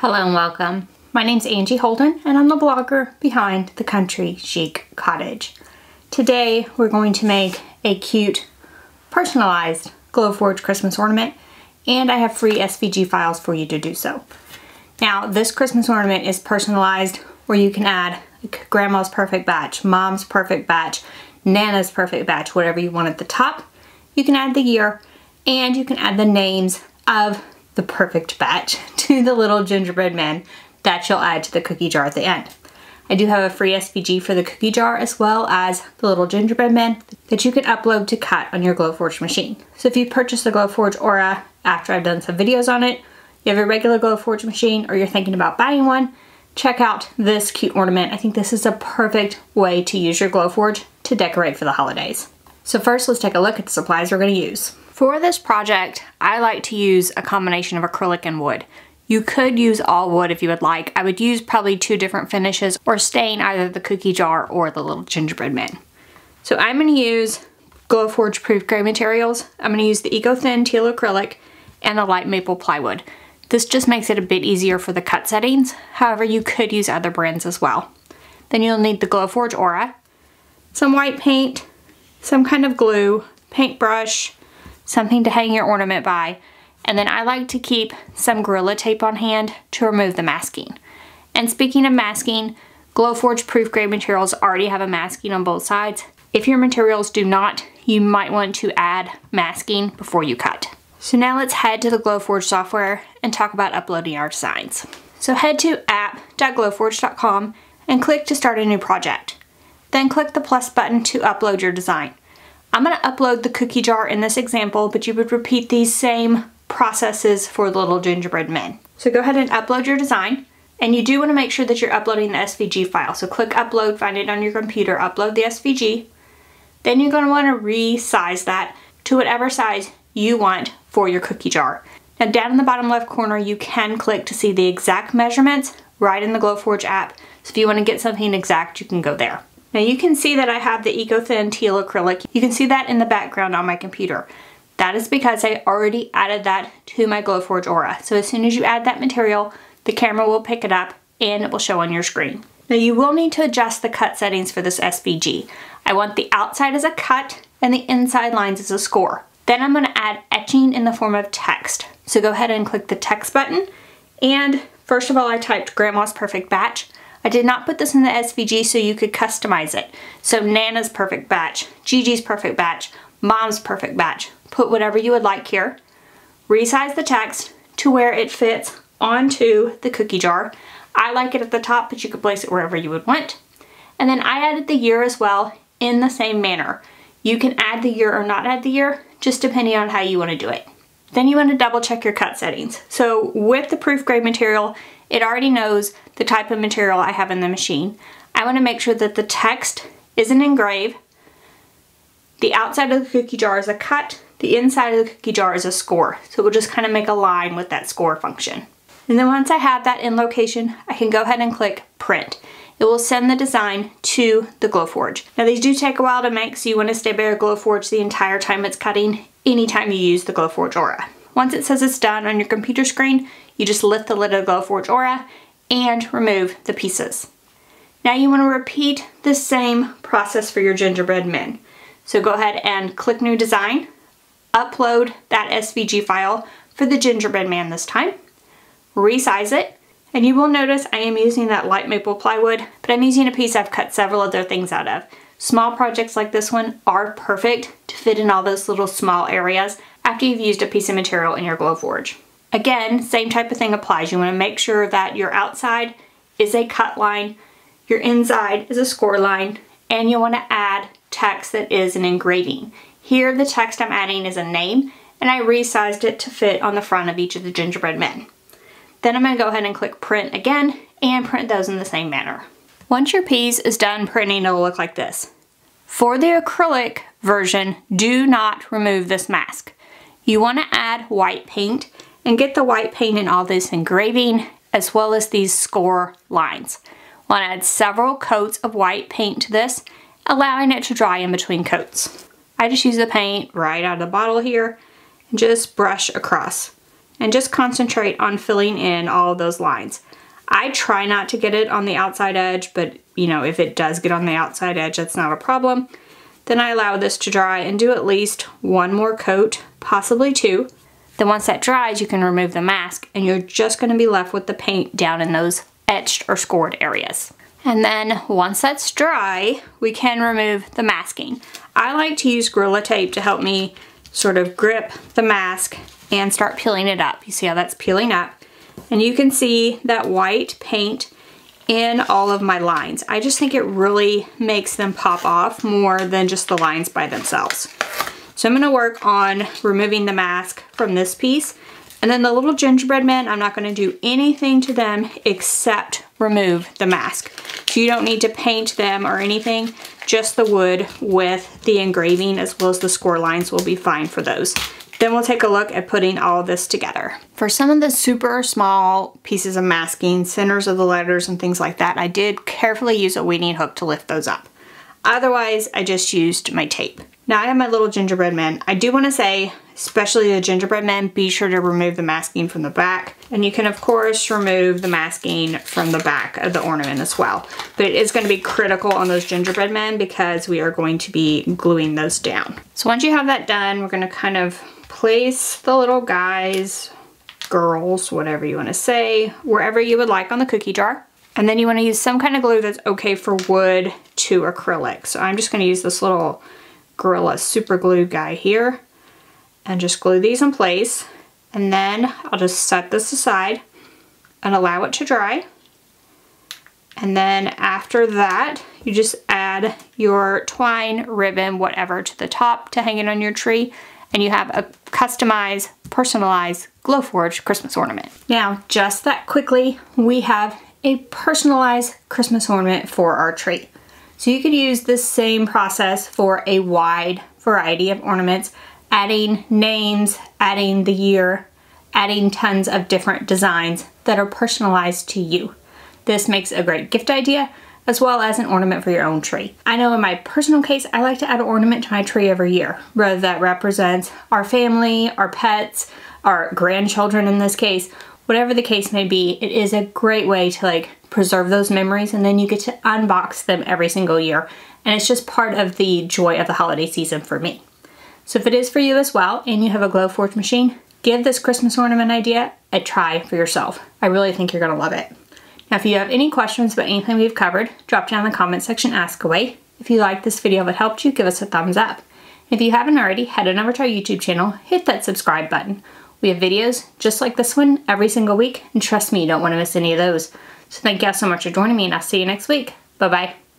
Hello and welcome. My name's Angie Holden and I'm the blogger behind the Country Chic Cottage. Today we're going to make a cute personalized Glowforge Christmas ornament, and I have free SVG files for you to do so. Now this Christmas ornament is personalized where you can add like Grandma's perfect batch, Mom's perfect batch, Nana's perfect batch, whatever you want at the top. You can add the year and you can add the names of the perfect batch to the little gingerbread men that you'll add to the cookie jar at the end. I do have a free SVG for the cookie jar as well as the little gingerbread men that you can upload to cut on your Glowforge machine. So if you purchase the Glowforge Aura after I've done some videos on it, you have a regular Glowforge machine or you're thinking about buying one, check out this cute ornament. I think this is a perfect way to use your Glowforge to decorate for the holidays. So first let's take a look at the supplies we're going to use. For this project, I like to use a combination of acrylic and wood. You could use all wood if you would like. I would use probably 2 different finishes or stain either the cookie jar or the little gingerbread men. So I'm going to use Glowforge proof gray materials. I'm going to use the Eco Thin Teal Acrylic and the light maple plywood. This just makes it a bit easier for the cut settings. However, you could use other brands as well. Then you'll need the Glowforge Aura, some white paint, some kind of glue, paintbrush, something to hang your ornament by, and then I like to keep some Gorilla Tape on hand to remove the masking. And speaking of masking, Glowforge proof gray materials already have a masking on both sides. If your materials do not, you might want to add masking before you cut. So now let's head to the Glowforge software and talk about uploading our designs. So head to app.glowforge.com and click to start a new project. Then click the plus button to upload your design. I'm going to upload the cookie jar in this example, but you would repeat these same processes for the little gingerbread men. So go ahead and upload your design, and you do want to make sure that you're uploading the SVG file. So click upload, find it on your computer, upload the SVG. Then you're going to want to resize that to whatever size you want for your cookie jar. Now down in the bottom left corner you can click to see the exact measurements right in the Glowforge app. So if you want to get something exact, you can go there. Now you can see that I have the Eco Thin Teal Acrylic. You can see that in the background on my computer. That is because I already added that to my Glowforge Aura. So as soon as you add that material, the camera will pick it up and it will show on your screen. Now you will need to adjust the cut settings for this SVG. I want the outside as a cut and the inside lines as a score. Then I'm going to add etching in the form of text. So go ahead and click the text button. And first of all, I typed Grandma's perfect batch. I did not put this in the SVG so you could customize it. So Nana's perfect batch, Gigi's perfect batch, Mom's perfect batch. Put whatever you would like here. Resize the text to where it fits onto the cookie jar. I like it at the top, but you could place it wherever you would want. And then I added the year as well in the same manner. You can add the year or not add the year, just depending on how you want to do it. Then you want to double check your cut settings. So with the proof grade material, it already knows the type of material I have in the machine. I want to make sure that the text is an engrave, the outside of the cookie jar is a cut, the inside of the cookie jar is a score. So we'll just kind of make a line with that score function. And then once I have that in location, I can go ahead and click print. It will send the design to the Glowforge. Now these do take a while to make, so you want to stay by your Glowforge the entire time it's cutting, anytime you use the Glowforge Aura. Once it says it's done on your computer screen, you just lift the lid of the Glowforge Aura and remove the pieces. Now you want to repeat the same process for your gingerbread men. So go ahead and click new design, upload that SVG file for the gingerbread man this time, resize it, and you will notice I am using that light maple plywood, but I'm using a piece I've cut several other things out of. Small projects like this one are perfect to fit in all those little small areas after you've used a piece of material in your Glowforge. Again, same type of thing applies. You want to make sure that your outside is a cut line, your inside is a score line, and you want to add text that is an engraving. Here the text I'm adding is a name, and I resized it to fit on the front of each of the gingerbread men. Then I'm going to go ahead and click print again and print those in the same manner. Once your piece is done printing, it'll look like this. For the acrylic version, do not remove this mask. You want to add white paint and get the white paint in all this engraving as well as these score lines. Want to add several coats of white paint to this, allowing it to dry in between coats. I just use the paint right out of the bottle here and just brush across. and just concentrate on filling in all of those lines. I try not to get it on the outside edge, but you know, if it does get on the outside edge, that's not a problem. Then I allow this to dry and do at least one more coat, possibly two. Then once that dries, you can remove the mask and you're just gonna be left with the paint down in those etched or scored areas. And then once that's dry, we can remove the masking. I like to use Gorilla Tape to help me sort of grip the mask and start peeling it up. You see how that's peeling up? And you can see that white paint in all of my lines. I just think it really makes them pop off more than just the lines by themselves. So I'm gonna work on removing the mask from this piece. And then the little gingerbread men, I'm not gonna do anything to them except remove the mask. So you don't need to paint them or anything, just the wood with the engraving as well as the score lines will be fine for those. Then we'll take a look at putting all of this together. For some of the super small pieces of masking, centers of the letters and things like that, I did carefully use a weeding hook to lift those up. Otherwise, I just used my tape. Now I have my little gingerbread men. I do want to say, especially the gingerbread men, be sure to remove the masking from the back. And you can of course remove the masking from the back of the ornament as well. But it is going to be critical on those gingerbread men because we are going to be gluing those down. So once you have that done, we're going to kind of place the little guys, girls, whatever you want to say, wherever you would like on the cookie jar. And then you want to use some kind of glue that's okay for wood to acrylic. So I'm just going to use this little Gorilla super glue guy here and just glue these in place. And then I'll just set this aside and allow it to dry. And then after that, you just add your twine, ribbon, whatever to the top to hang it on your tree. And you have a customized, personalized Glowforge Christmas ornament. Now, just that quickly, we have a personalized Christmas ornament for our tree. So you could use this same process for a wide variety of ornaments, adding names, adding the year, adding tons of different designs that are personalized to you. This makes a great gift idea as well as an ornament for your own tree. I know in my personal case, I like to add an ornament to my tree every year, whether that represents our family, our pets, our grandchildren in this case, whatever the case may be. It is a great way to preserve those memories, and then you get to unbox them every single year. And it's just part of the joy of the holiday season for me. So if it is for you as well, and you have a Glowforge machine, give this Christmas ornament idea a try for yourself. I really think you're gonna love it. Now, if you have any questions about anything we've covered, drop down in the comment section, ask away. If you liked this video, if it helped you, give us a thumbs up. If you haven't already, head on over to our YouTube channel, hit that subscribe button. We have videos just like this one every single week, and trust me, you don't want to miss any of those. So thank you all so much for joining me, and I'll see you next week. Bye-bye.